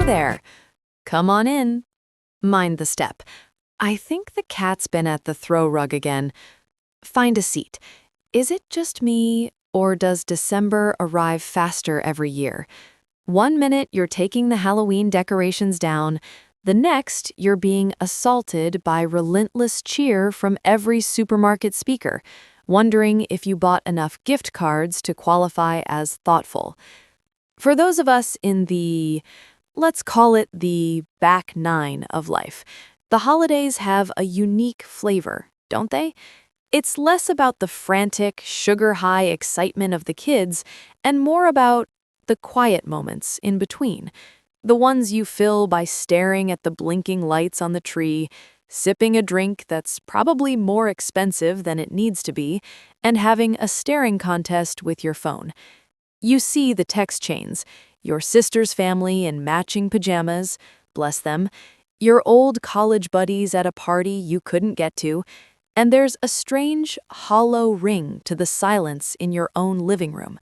there. Come on in. Mind the step. I think the cat's been at the throw rug again. Find a seat. Is it just me, or does December arrive faster every year? 1 minute you're taking the Halloween decorations down, the next you're being assaulted by relentless cheer from every supermarket speaker, wondering if you bought enough gift cards to qualify as thoughtful. For those of us in the, let's call it the back nine of life, the holidays have a unique flavor, don't they? It's less about the frantic, sugar-high excitement of the kids and more about the quiet moments in between, the ones you fill by staring at the blinking lights on the tree, sipping a drink that's probably more expensive than it needs to be, and having a staring contest with your phone. You see the text chains, your sister's family in matching pajamas, bless them, your old college buddies at a party you couldn't get to, and there's a strange, hollow ring to the silence in your own living room.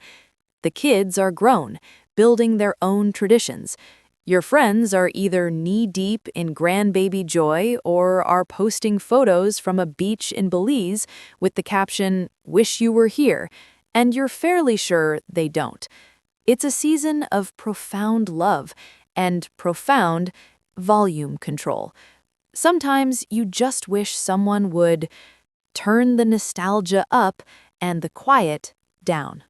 The kids are grown, building their own traditions. Your friends are either knee-deep in grandbaby joy or are posting photos from a beach in Belize with the caption, "Wish you were here," and you're fairly sure they don't. It's a season of profound love and profound volume control. Sometimes you just wish someone would turn the nostalgia up and the quiet down.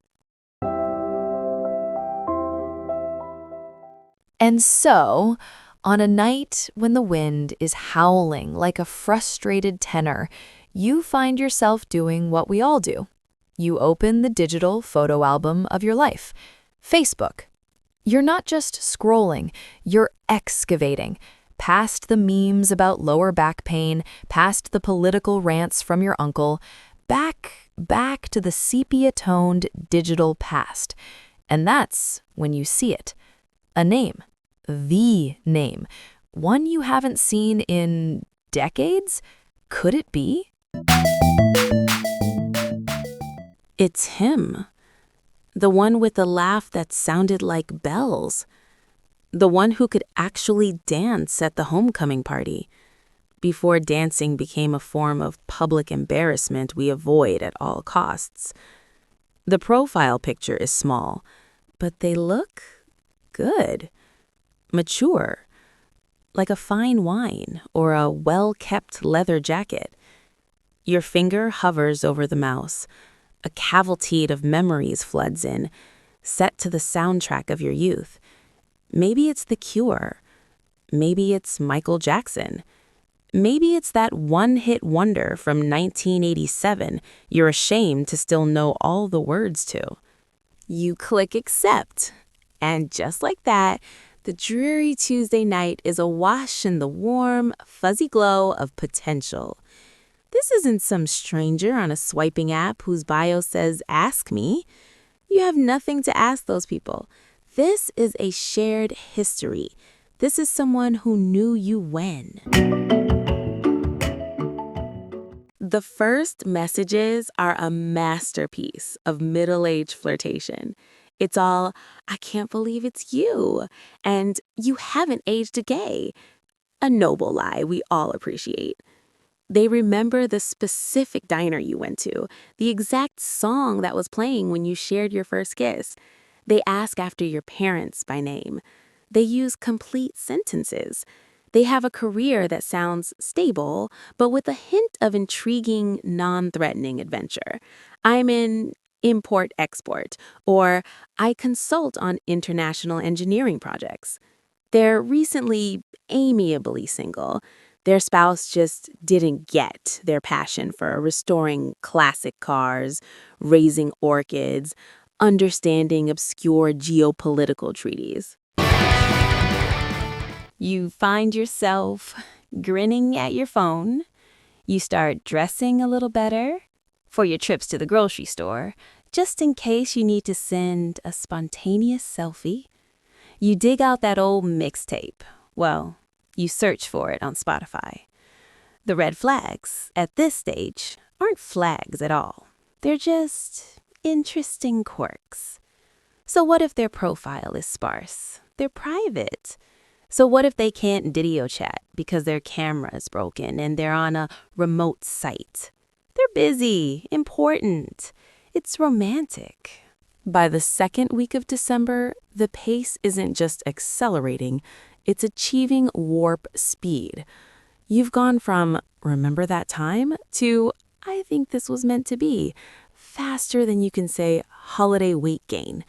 And so, on a night when the wind is howling like a frustrated tenor, you find yourself doing what we all do. You open the digital photo album of your life, Facebook. You're not just scrolling, you're excavating. Past the memes about lower back pain, past the political rants from your uncle, back to the sepia-toned digital past. And that's when you see it. A name. The name. One you haven't seen in decades? Could it be? It's him. The one with the laugh that sounded like bells. The one who could actually dance at the homecoming party, before dancing became a form of public embarrassment we avoid at all costs. The profile picture is small, but they look good, mature, like a fine wine or a well-kept leather jacket. Your finger hovers over the mouse. A cavalcade of memories floods in, set to the soundtrack of your youth. Maybe it's The Cure. Maybe it's Michael Jackson. Maybe it's that one-hit wonder from 1987 you're ashamed to still know all the words to. You click accept, and just like that, the dreary Tuesday night is awash in the warm, fuzzy glow of potential. This isn't some stranger on a swiping app whose bio says, "Ask me." You have nothing to ask those people. This is a shared history. This is someone who knew you when. The first messages are a masterpiece of middle-aged flirtation. It's all, "I can't believe it's you," and "You haven't aged a day." A noble lie we all appreciate. They remember the specific diner you went to, the exact song that was playing when you shared your first kiss. They ask after your parents by name. They use complete sentences. They have a career that sounds stable, but with a hint of intriguing, non-threatening adventure. "I'm in import-export," or "I consult on international engineering projects." They're recently amiably single. Their spouse just didn't get their passion for restoring classic cars, raising orchids, understanding obscure geopolitical treaties. You find yourself grinning at your phone. You start dressing a little better for your trips to the grocery store, just in case you need to send a spontaneous selfie. You dig out that old mixtape. Well, you search for it on Spotify. The red flags, at this stage, aren't flags at all. They're just interesting quirks. So what if their profile is sparse? They're private. So what if they can't video chat because their camera is broken and they're on a remote site? They're busy, important. It's romantic. By the second week of December, the pace isn't just accelerating, it's achieving warp speed. You've gone from, remember that time, to, I think this was meant to be, faster than you can say holiday weight gain.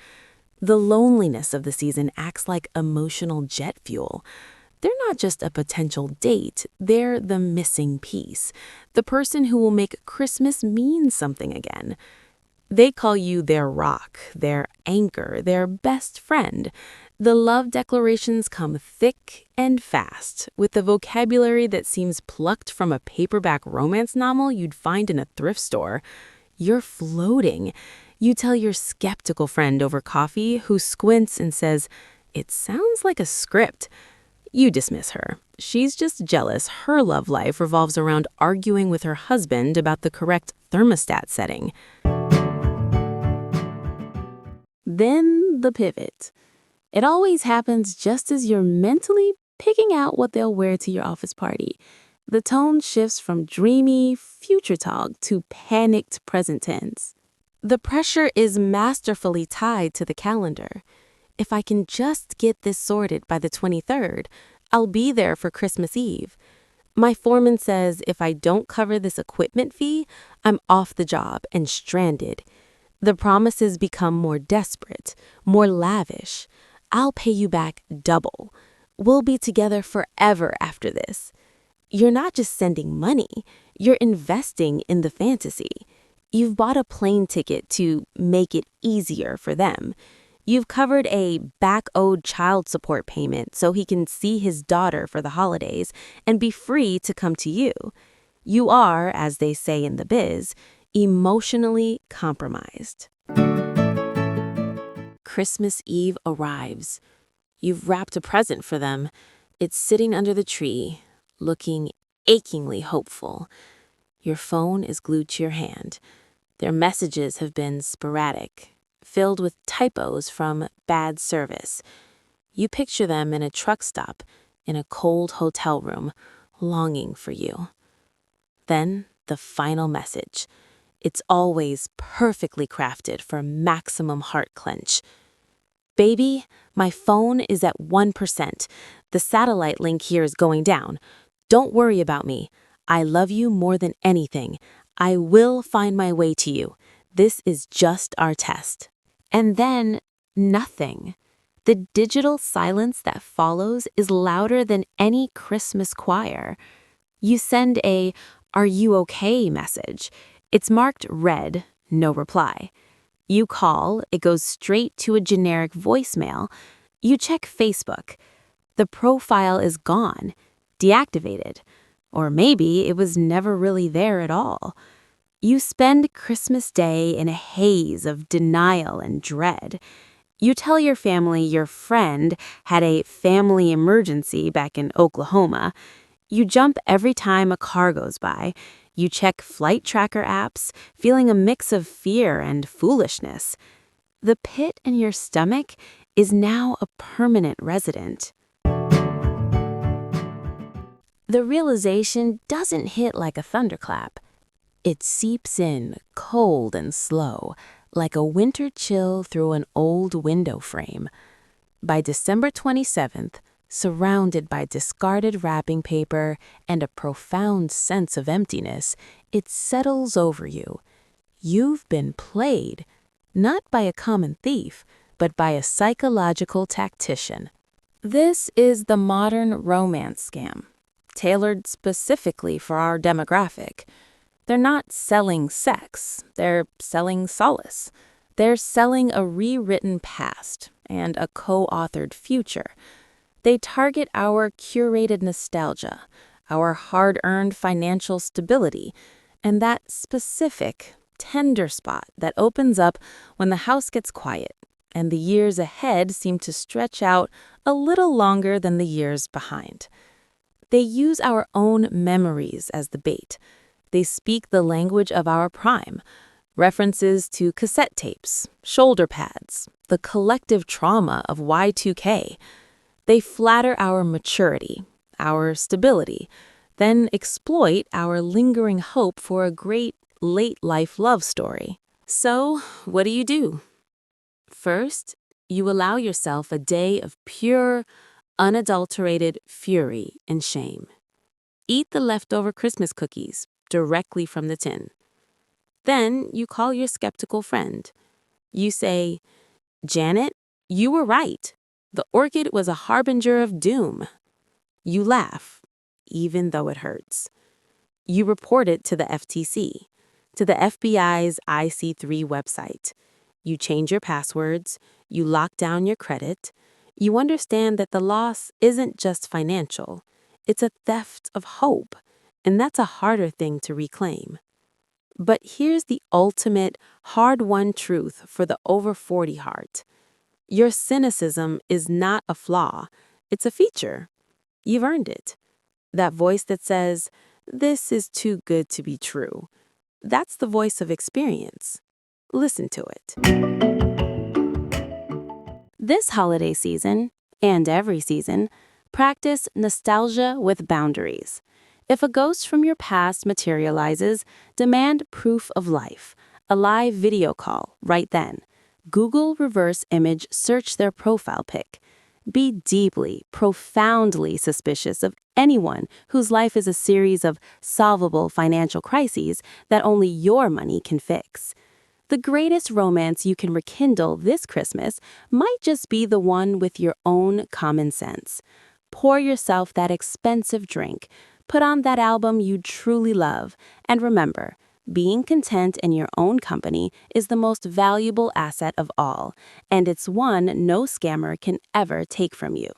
The loneliness of the season acts like emotional jet fuel. They're not just a potential date, they're the missing piece, the person who will make Christmas mean something again. They call you their rock, their anchor, their best friend. The love declarations come thick and fast, with the vocabulary that seems plucked from a paperback romance novel you'd find in a thrift store. You're floating. You tell your skeptical friend over coffee who squints and says, "It sounds like a script." You dismiss her. She's just jealous her love life revolves around arguing with her husband about the correct thermostat setting. Then the pivot. It always happens just as you're mentally picking out what they'll wear to your office party. The tone shifts from dreamy future talk to panicked present tense. The pressure is masterfully tied to the calendar. If I can just get this sorted by the 23rd, I'll be there for Christmas Eve. My foreman says if I don't cover this equipment fee, I'm off the job and stranded. The promises become more desperate, more lavish. I'll pay you back double. We'll be together forever after this. You're not just sending money, you're investing in the fantasy. You've bought a plane ticket to make it easier for them. You've covered a back-owed child support payment so he can see his daughter for the holidays and be free to come to you. You are, as they say in the biz, emotionally compromised. Christmas Eve arrives. You've wrapped a present for them. It's sitting under the tree, looking achingly hopeful. Your phone is glued to your hand. Their messages have been sporadic, filled with typos from bad service. You picture them in a truck stop, in a cold hotel room, longing for you. Then the final message. It's always perfectly crafted for maximum heart clench. "Baby, my phone is at 1%. The satellite link here is going down. Don't worry about me. I love you more than anything. I will find my way to you. This is just our test." And then, nothing. The digital silence that follows is louder than any Christmas choir. You send a "Are you okay?" message. It's marked red, no reply. You call, it goes straight to a generic voicemail. You check Facebook. The profile is gone, deactivated. Or maybe it was never really there at all. You spend Christmas Day in a haze of denial and dread. You tell your family your friend had a family emergency back in Oklahoma. You jump every time a car goes by. You check flight tracker apps, feeling a mix of fear and foolishness. The pit in your stomach is now a permanent resident. The realization doesn't hit like a thunderclap. It seeps in, cold and slow, like a winter chill through an old window frame. By December 27th, surrounded by discarded wrapping paper and a profound sense of emptiness, it settles over you. You've been played, not by a common thief, but by a psychological tactician. This is the modern romance scam, tailored specifically for our demographic. They're not selling sex, they're selling solace. They're selling a rewritten past and a co-authored future. They target our curated nostalgia, our hard-earned financial stability, and that specific, tender spot that opens up when the house gets quiet and the years ahead seem to stretch out a little longer than the years behind. They use our own memories as the bait. They speak the language of our prime, references to cassette tapes, shoulder pads, the collective trauma of Y2K. They flatter our maturity, our stability, then exploit our lingering hope for a great late-life love story. So, what do? First, you allow yourself a day of pure, unadulterated fury and shame. Eat the leftover Christmas cookies directly from the tin. Then you call your skeptical friend. You say, "Janet, you were right. The orchid was a harbinger of doom." You laugh, even though it hurts. You report it to the FTC, to the FBI's IC3 website. You change your passwords, you lock down your credit. You understand that the loss isn't just financial, it's a theft of hope, and that's a harder thing to reclaim. But here's the ultimate, hard-won truth for the over 40 heart. Your cynicism is not a flaw, it's a feature. You've earned it. That voice that says, "This is too good to be true," that's the voice of experience. Listen to it. This holiday season, and every season, practice nostalgia with boundaries. If a ghost from your past materializes, demand proof of life, a live video call right then. Google reverse image search their profile pic. Be deeply, profoundly suspicious of anyone whose life is a series of solvable financial crises that only your money can fix. The greatest romance you can rekindle this Christmas might just be the one with your own common sense. Pour yourself that expensive drink, put on that album you truly love, and remember, being content in your own company is the most valuable asset of all, and it's one no scammer can ever take from you.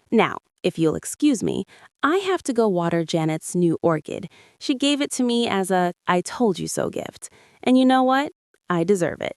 Now, if you'll excuse me, I have to go water Janet's new orchid. She gave it to me as a "I told you so" gift. And you know what? I deserve it.